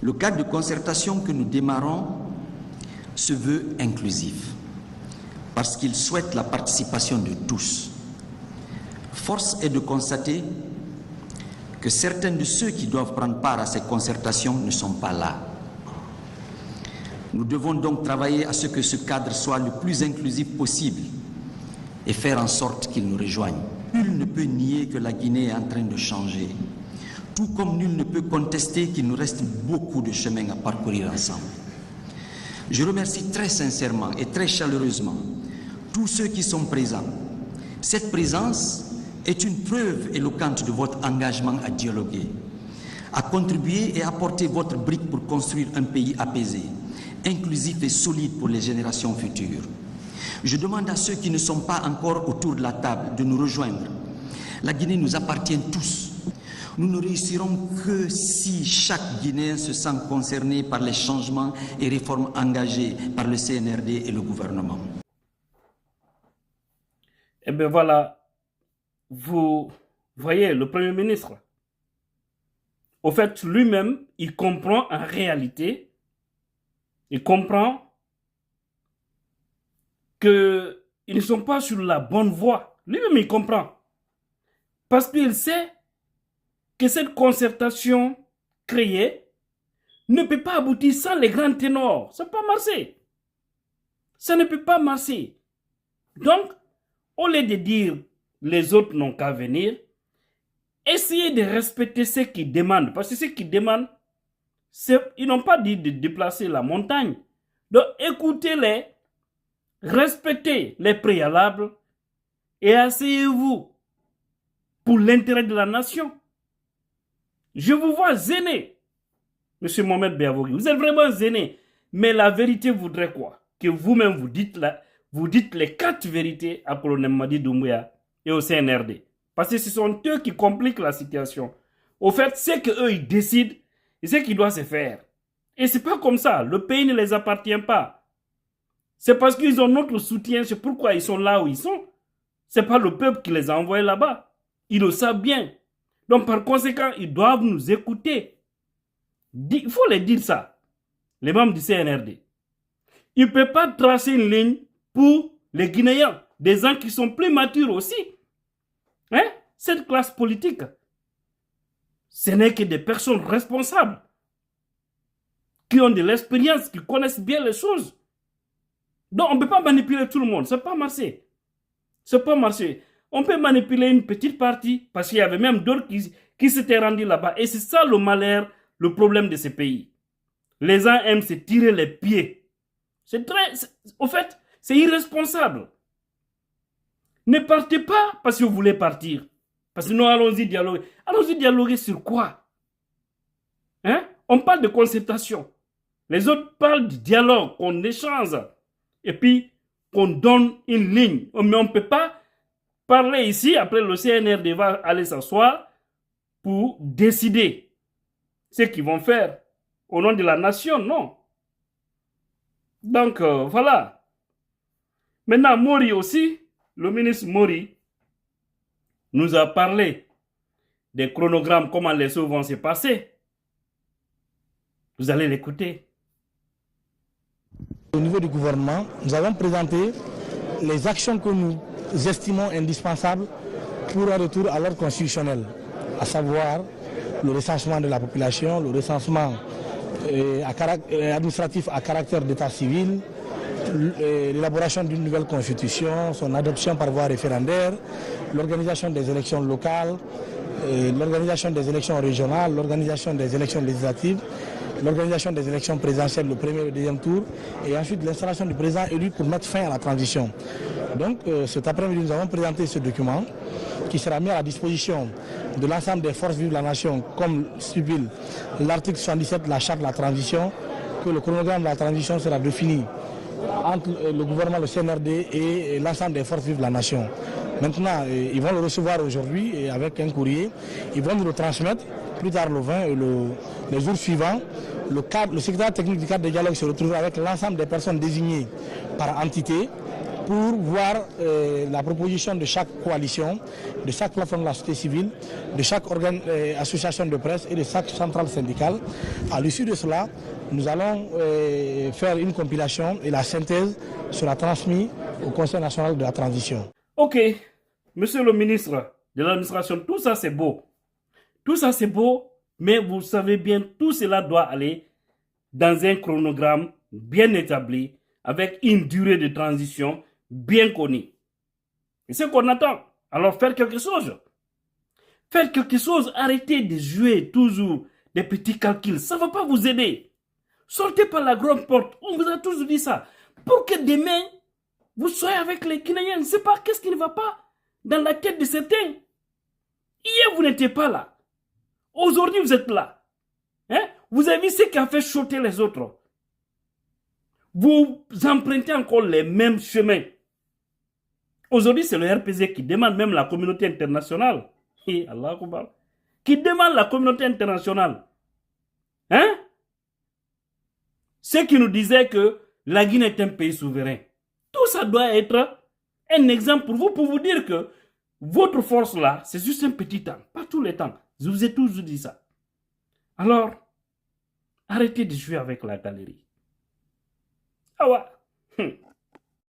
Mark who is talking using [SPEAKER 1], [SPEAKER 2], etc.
[SPEAKER 1] Le cadre de concertation que nous démarrons se veut inclusif, parce qu'il souhaite la participation de tous. Force est de constater que certains de ceux qui doivent prendre part à ces concertations ne sont pas là. Nous devons donc travailler à ce que ce cadre soit le plus inclusif possible et faire en sorte qu'il nous rejoigne. Nul ne peut nier que la Guinée est en train de changer, tout comme nul ne peut contester qu'il nous reste beaucoup de chemin à parcourir ensemble. Je remercie très sincèrement et très chaleureusement tous ceux qui sont présents. Cette présence est une preuve éloquente de votre engagement à dialoguer, à contribuer et à apporter votre brique pour construire un pays apaisé, inclusif et solide pour les générations futures. Je demande à ceux qui ne sont pas encore autour de la table de nous rejoindre. La Guinée nous appartient tous. Nous ne réussirons que si chaque Guinéen se sent concerné par les changements et réformes engagés par le CNRD et le gouvernement.
[SPEAKER 2] Eh bien voilà, vous voyez le Premier ministre. Au fait, lui-même, il comprend en réalité, il comprend qu'ils ne sont pas sur la bonne voie. Lui-même, il comprend. Parce qu'il sait que cette concertation créée ne peut pas aboutir sans les grands ténors. Ça ne peut pas marcher. Ça ne peut pas marcher. Donc, au lieu de dire les autres n'ont qu'à venir, essayez de respecter ce qu'ils demandent. Parce que ce qu'ils demandent, ils n'ont pas dit de déplacer la montagne. Donc, écoutez-les, respectez les préalables et asseyez-vous pour l'intérêt de la nation. Je vous vois gêné, M. Mohamed Beavogui. Vous êtes vraiment gêné. Mais la vérité voudrait quoi? Que vous-même vous dites les 4 vérités à Colonel Madi Doumbouya et au CNRD. Parce que ce sont eux qui compliquent la situation. Au fait, c'est qu'eux, ils décident et c'est ce qui doit se faire. Et c'est pas comme ça. Le pays ne les appartient pas. C'est parce qu'ils ont notre soutien. C'est pourquoi ils sont là où ils sont. C'est pas le peuple qui les a envoyés là-bas. Ils le savent bien. Donc, par conséquent, ils doivent nous écouter. Il faut les dire ça. Les membres du CNRD. Ils ne peuvent pas tracer une ligne pour les Guinéens. Des gens qui sont plus matures aussi. Hein? Cette classe politique, ce n'est que des personnes responsables. Qui ont de l'expérience, qui connaissent bien les choses. Donc, on ne peut pas manipuler tout le monde. Ça ne peut pas marcher. Ça ne peut pas marcher. On peut manipuler une petite partie, parce qu'il y avait même d'autres qui s'étaient rendus là-bas. Et c'est ça le malheur, le problème de ces pays. Les gens aiment se tirer les pieds. Au fait, c'est irresponsable. Ne partez pas parce que vous voulez partir. Parce que nous, allons-y dialoguer. Allons-y dialoguer sur quoi? Hein? On parle de concertation. Les autres parlent de dialogue, qu'on échange. Et puis, qu'on donne une ligne. Mais on ne peut pas parler ici, après le CNRD va aller s'asseoir pour décider ce qu'ils vont faire au nom de la nation, non. Donc, voilà. Maintenant, Mori aussi, le ministre Mori, nous a parlé des chronogrammes, comment les choses vont se passer. Vous allez l'écouter.
[SPEAKER 3] Au niveau du gouvernement, nous avons présenté les actions que nous estimons indispensables pour un retour à l'ordre constitutionnel, à savoir le recensement de la population, le recensement administratif à caractère d'état civil, l'élaboration d'une nouvelle constitution, son adoption par voie référendaire, l'organisation des élections locales, l'organisation des élections régionales, l'organisation des élections législatives, l'organisation des élections présidentielles, le premier et le deuxième tour, et ensuite l'installation du président élu pour mettre fin à la transition. Donc cet après-midi, nous avons présenté ce document qui sera mis à la disposition de l'ensemble des forces vives de la nation, comme stipule l'article 77 de la charte de la transition, que le chronogramme de la transition sera défini entre le gouvernement, le CNRD et l'ensemble des forces vives de la nation. Maintenant, ils vont le recevoir aujourd'hui avec un courrier, ils vont nous le transmettre plus tard le 20 et les jours suivants. Le secrétaire technique du cadre de dialogue se retrouvera avec l'ensemble des personnes désignées par entité pour voir la proposition de chaque coalition, de chaque plateforme de la société civile, de chaque association de presse et de chaque centrale syndicale. À l'issue de cela, nous allons faire une compilation et la synthèse sera transmise au Conseil national de la transition.
[SPEAKER 2] Ok, monsieur le ministre de l'administration, tout ça c'est beau. Tout ça c'est beau, mais vous savez bien, tout cela doit aller dans un chronogramme bien établi, avec une durée de transition bien connue. Et c'est ce qu'on attend. Alors faire quelque chose. Faire quelque chose, arrêtez de jouer toujours des petits calculs. Ça ne va pas vous aider. Sortez par la grande porte. On vous a tous dit ça. Pour que demain, vous soyez avec les Guinéens. Je ne sais pas qu'est-ce qui ne va pas dans la tête de certains. Hier, vous n'étiez pas là. Aujourd'hui, vous êtes là. Hein? Vous avez vu ce qui a fait sauter les autres. Vous empruntez encore les mêmes chemins. Aujourd'hui, c'est le RPZ qui demande même la communauté internationale. Allah Akbar. Qui demande la communauté internationale. Hein? Ceux qui nous disaient que la Guinée est un pays souverain. Tout ça doit être un exemple pour vous dire que votre force là, c'est juste un petit temps. Pas tous les temps. Je vous ai toujours dit ça. Alors, arrêtez de jouer avec la galerie. Ah ouais.